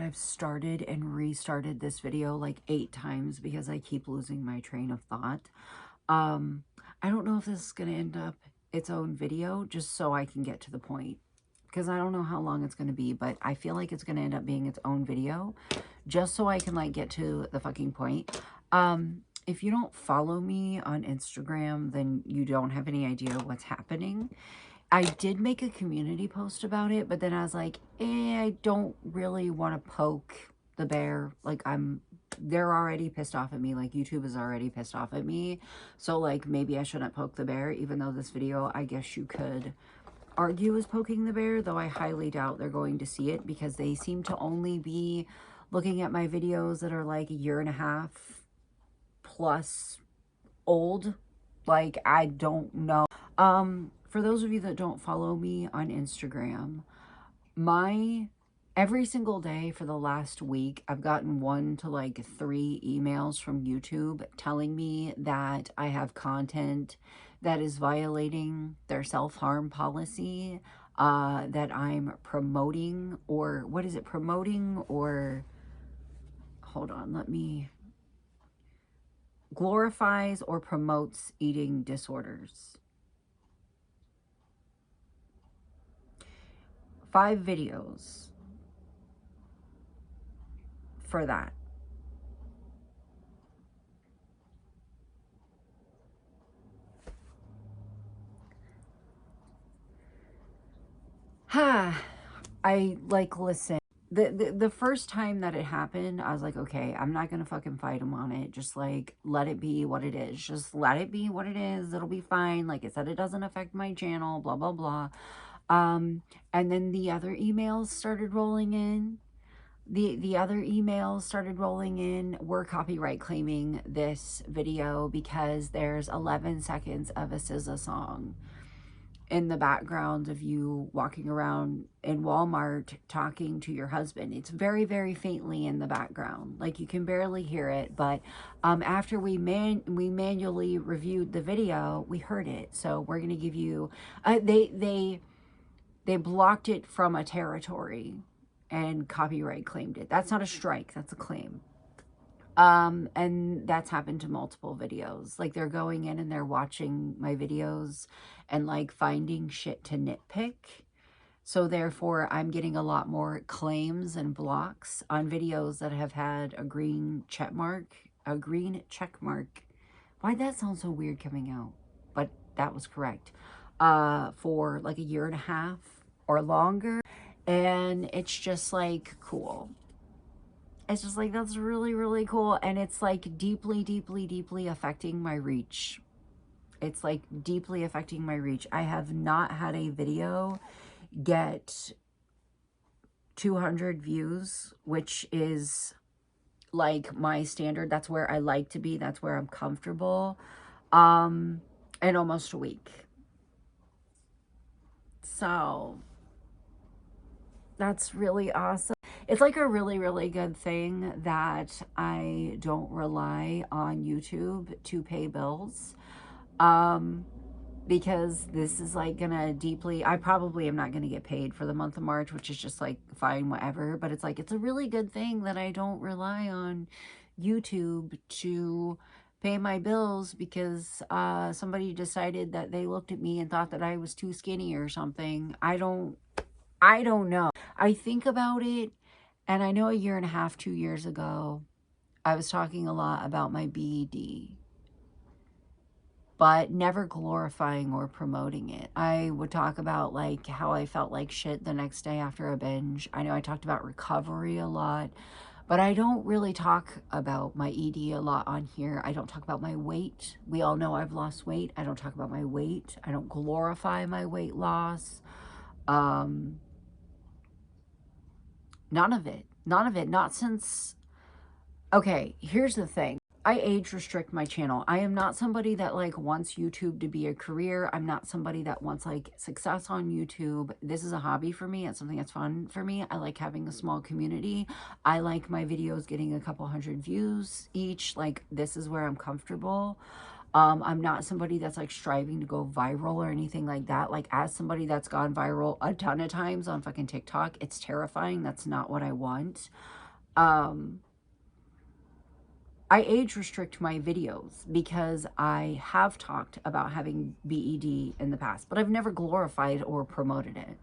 God, I've started and restarted this video like 8 times because I keep losing my train of thought. Um, I don't know if this is going to end up its own video just so I can get to the point. Because I don't know how long it's going to be, but I feel like it's going to end up being its own video just so I can like get to the fucking point. If you don't follow me on Instagram, then you don't have any idea what's happening. I did make a community post about it, but then I was like, I don't really want to poke the bear. Like, they're already pissed off at me. Like, YouTube is already pissed off at me. So, like, maybe I shouldn't poke the bear, even though this video, I guess you could argue is poking the bear, though I highly doubt they're going to see it because they seem to only be looking at my videos that are like a year and a half plus old. Like, I don't know. For those of you that don't follow me on Instagram, every single day for the last week, I've gotten 1 to like 3 emails from YouTube telling me that I have content that is violating their self-harm policy, that I'm promoting, or what is it, promoting, or hold on, glorifies or promotes eating disorders. 5 videos for that. I like, listen, the first time that it happened, I was like, okay, I'm not gonna fucking fight him on it. Just like, let it be what it is. Just let it be what it is. It'll be fine. Like I said, it doesn't affect my channel, blah, blah, blah. And then the other emails started rolling in. The other emails started rolling in. We're copyright claiming this video because there's 11 seconds of a SZA song in the background of you walking around in Walmart talking to your husband. It's very, very faintly in the background. Like, you can barely hear it, but after we manually reviewed the video, we heard it. So we're going to give you, they blocked it from a territory and copyright claimed it. That's not a strike, that's a claim. And that's happened to multiple videos. Like, they're going in and they're watching my videos and like finding shit to nitpick. So therefore, I'm getting a lot more claims and blocks on videos that have had a green check mark. Why'd that sound so weird coming out? But that was correct. For like a year and a half or longer. And it's just like, cool. It's just like, that's really, really cool. And it's like deeply, deeply, deeply affecting my reach. It's like deeply affecting my reach. I have not had a video get 200 views, which is like my standard. That's where I like to be. That's where I'm comfortable. In almost a week. So that's really awesome. It's like a really, really good thing that I don't rely on YouTube to pay bills. Because this is like gonna deeply, I probably am not gonna get paid for the month of March, which is just like fine, whatever. But it's like, it's a really good thing that I don't rely on YouTube to pay my bills because somebody decided that they looked at me and thought that I was too skinny or something. I don't know. I think about it, and I know a year and a half, 2 years ago, I was talking a lot about my BED, but never glorifying or promoting it. I would talk about like how I felt like shit the next day after a binge. I know I talked about recovery a lot, but I don't really talk about my ED a lot on here. I don't talk about my weight. We all know I've lost weight. I don't talk about my weight. I don't glorify my weight loss. None of it. Not since... Okay, here's the thing. I age restrict my channel. I am not somebody that like wants YouTube to be a career. I'm not somebody that wants like success on YouTube. This is a hobby for me. It's something that's fun for me. I like having a small community. I like my videos getting a couple hundred views each. Like, this is where I'm comfortable. I'm not somebody that's like striving to go viral or anything like that. Like, as somebody that's gone viral a ton of times on fucking TikTok, it's terrifying. That's not what I want. I age restrict my videos because I have talked about having BED in the past, but I've never glorified or promoted it.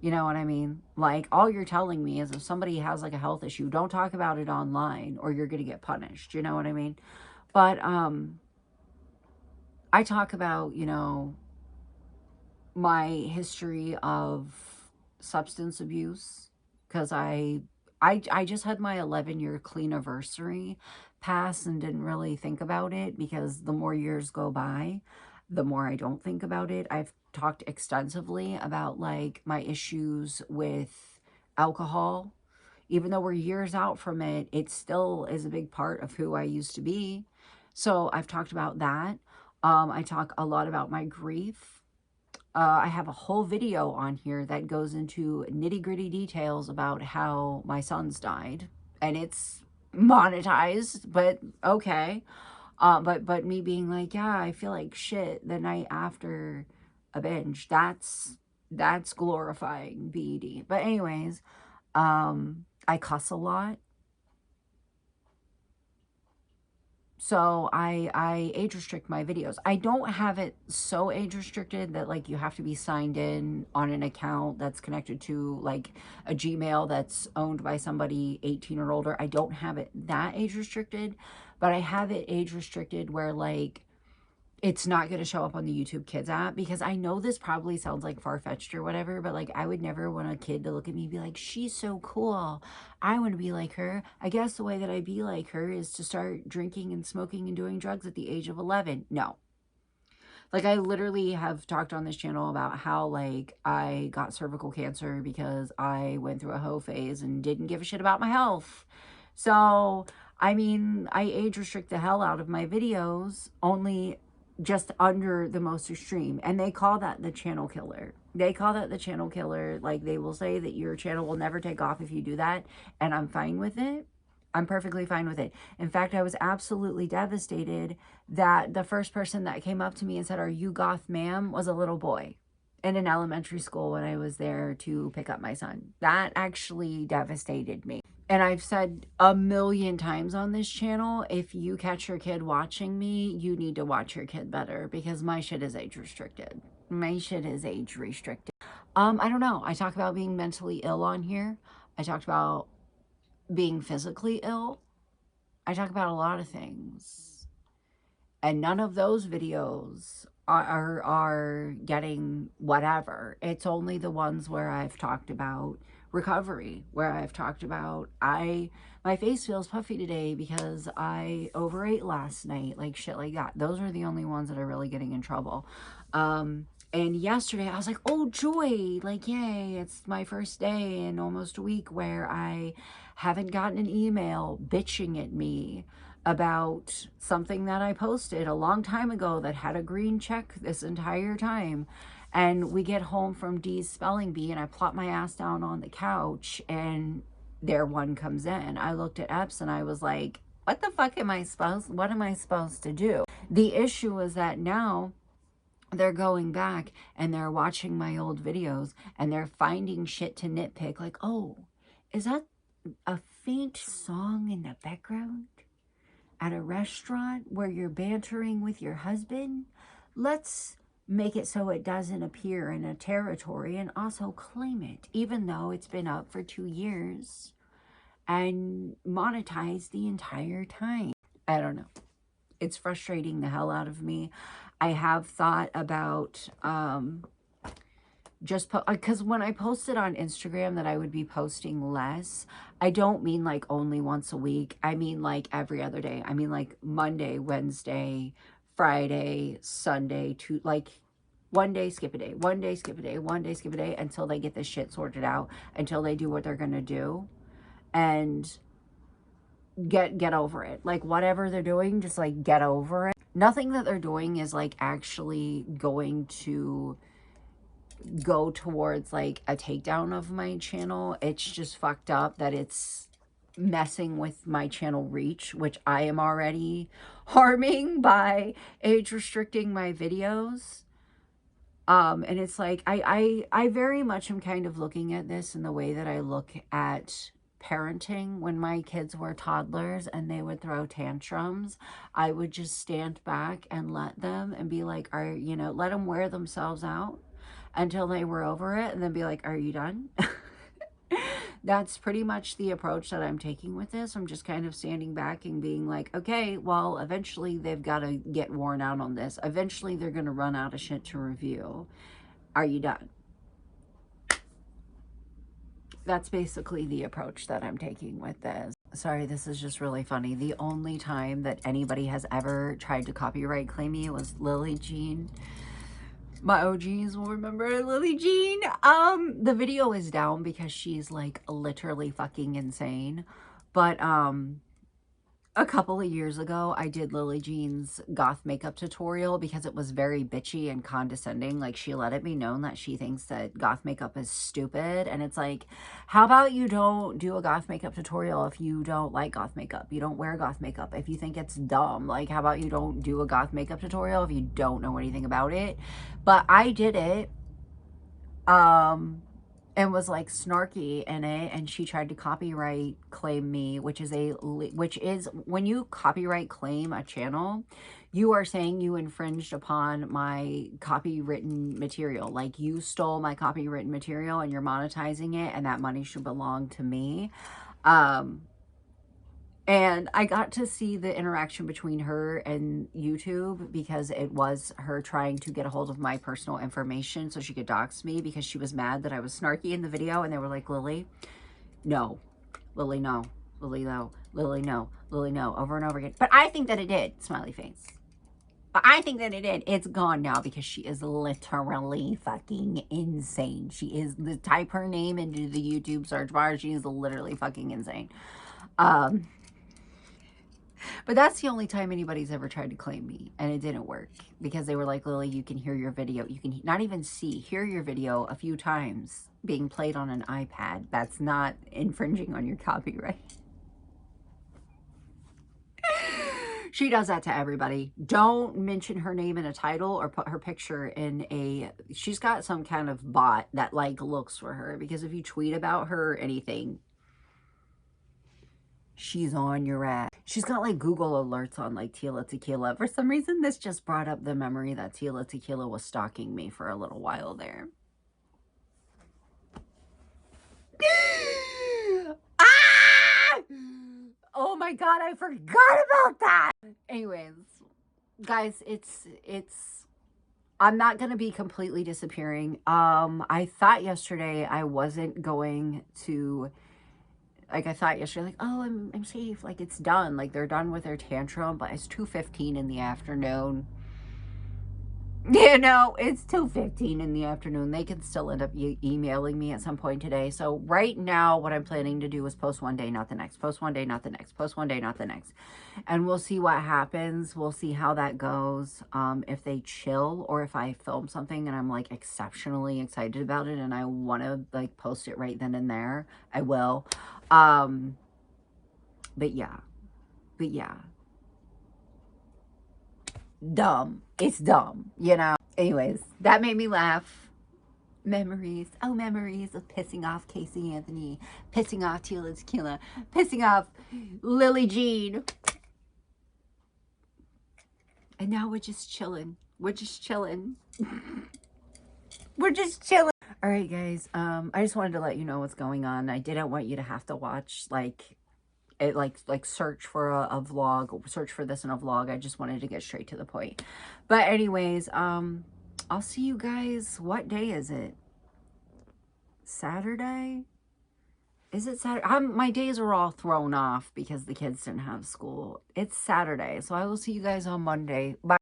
You know what I mean? Like, all you're telling me is if somebody has like a health issue, don't talk about it online or you're going to get punished. You know what I mean? But I talk about, you know, my history of substance abuse because I just had my 11-year clean anniversary pass and didn't really think about it because the more years go by, the more I don't think about it. I've talked extensively about like my issues with alcohol. Even though we're years out from it, it still is a big part of who I used to be. So I've talked about that. I talk a lot about my grief. I have a whole video on here that goes into nitty-gritty details about how my sons died. And it's monetized, but okay. But me being like, yeah, I feel like shit the night after a binge. That's glorifying BED. But anyways, I cuss a lot. So I age restrict my videos. I don't have it so age restricted that like you have to be signed in on an account that's connected to like a Gmail that's owned by somebody 18 or older. I don't have it that age restricted, but I have it age restricted where like it's not going to show up on the YouTube Kids app, because I know this probably sounds like far-fetched or whatever, but like I would never want a kid to look at me and be like, she's so cool, I want to be like her. I guess the way that I'd be like her is to start drinking and smoking and doing drugs at the age of 11. No. Like, I literally have talked on this channel about how like I got cervical cancer because I went through a hoe phase and didn't give a shit about my health. So, I mean, I age restrict the hell out of my videos, only just under the most extreme. And they call that the channel killer. They call that the channel killer. Like, they will say that your channel will never take off if you do that. And I'm fine with it. I'm perfectly fine with it. In fact, I was absolutely devastated that the first person that came up to me and said, "Are you goth, ma'am?" was a little boy in an elementary school when I was there to pick up my son. That actually devastated me. And I've said a million times on this channel, if you catch your kid watching me, you need to watch your kid better, because my shit is age restricted. My shit is age restricted. I don't know. I talk about being mentally ill on here. I talked about being physically ill. I talk about a lot of things. And none of those videos are getting whatever. It's only the ones where I've talked about recovery, where I've talked about my face feels puffy today because I overate last night, like shit like that. Those are the only ones that are really getting in trouble. And yesterday I was like, oh joy, like yay, it's my first day in almost a week where I haven't gotten an email bitching at me about something that I posted a long time ago that had a green check this entire time. And we get home from Dee's spelling bee and I plop my ass down on the couch and there one comes in. I looked at Epps and I was like, what the fuck am I supposed to do? The issue is that now they're going back and they're watching my old videos and they're finding shit to nitpick. Like, oh, is that a faint song in the background at a restaurant where you're bantering with your husband? Let's make it so it doesn't appear in a territory and also claim it, even though it's been up for 2 years and monetized the entire time. I don't know. It's frustrating the hell out of me. I have thought about because when I posted on Instagram that I would be posting less, I don't mean like only once a week. I mean like every other day. I mean like Monday, Wednesday, Friday, Sunday, like one day, skip a day, one day, skip a day, one day, skip a day, until they get this shit sorted out, until they do what they're going to do and get over it. Like whatever they're doing, just like get over it. Nothing that they're doing is like actually going to go towards like a takedown of my channel. It's just fucked up that it's messing with my channel reach, which I am already harming by age restricting my videos. And it's like, I very much am kind of looking at this in the way that I look at parenting. When my kids were toddlers and they would throw tantrums, I would just stand back and let them and be like, let them wear themselves out until they were over it, and then be like, are you done? That's pretty much the approach that I'm taking with this. I'm just kind of standing back and being like, okay, well, eventually they've got to get worn out on this. Eventually they're going to run out of shit to review. Are you done? That's basically the approach that I'm taking with this. Sorry, this is just really funny. The only time that anybody has ever tried to copyright claim me was Lily Jean. My OGs will remember Lily Jean. The video is down because she's like literally fucking insane. But a couple of years ago, I did Lily Jean's goth makeup tutorial because it was very bitchy and condescending. Like, she let it be known that she thinks that goth makeup is stupid. And it's like, how about you don't do a goth makeup tutorial if you don't like goth makeup? You don't wear goth makeup if you think it's dumb. Like, how about you don't do a goth makeup tutorial if you don't know anything about it? But I did it. And was like snarky in it, and she tried to copyright claim me, which is when you copyright claim a channel, you are saying you infringed upon my copywritten material. Like, you stole my copywritten material and you're monetizing it, and that money should belong to me. And I got to see the interaction between her and YouTube, because it was her trying to get a hold of my personal information so she could dox me, because she was mad that I was snarky in the video. And they were like, Lily, no. Lily, no. Lily, no. Lily, no. Lily, no. Over and over again. But I think that it did. Smiley face. But I think that it did. It's gone now because she is literally fucking insane. She is, type her name into the YouTube search bar. She is literally fucking insane. But that's the only time anybody's ever tried to claim me, and it didn't work, because they were like, Lily, you can hear your video. You can not even hear your video a few times being played on an iPad. That's not infringing on your copyright. She does that to everybody. Don't mention her name in a title or put her picture in a... She's got some kind of bot that, like, looks for her, because if you tweet about her or anything, she's on your ass. She's got like Google alerts on like Tila Tequila. For some reason, this just brought up the memory that Tila Tequila was stalking me for a little while there. Ah! Oh my God, I forgot about that. Anyways, guys, it's I'm not going to be completely disappearing. I thought yesterday I wasn't going to... Like, I thought yesterday, like, oh, I'm safe. Like, it's done. Like, they're done with their tantrum. But it's 2:15 in the afternoon. You know, it's 2:15 in the afternoon. They can still end up emailing me at some point today. So right now, what I'm planning to do is post one day, not the next. Post one day, not the next. Post one day, not the next. And we'll see what happens. We'll see how that goes. If they chill, or if I film something and I'm like exceptionally excited about it and I want to like post it right then and there, I will. But yeah. Dumb. It's dumb, you know? Anyways, that made me laugh. Memories. Oh, memories of pissing off Casey Anthony, pissing off Tila Tequila, pissing off Lily Jean. And now we're just chilling. We're just chilling. We're just chilling. All right, guys. I just wanted to let you know what's going on. I didn't want you to have to watch, like search for a vlog, search for this in a vlog. I just wanted to get straight to the point. But anyways, I'll see you guys. What day is it? Saturday? Is it Saturday? My days are all thrown off because the kids didn't have school. It's Saturday, so I will see you guys on Monday. Bye.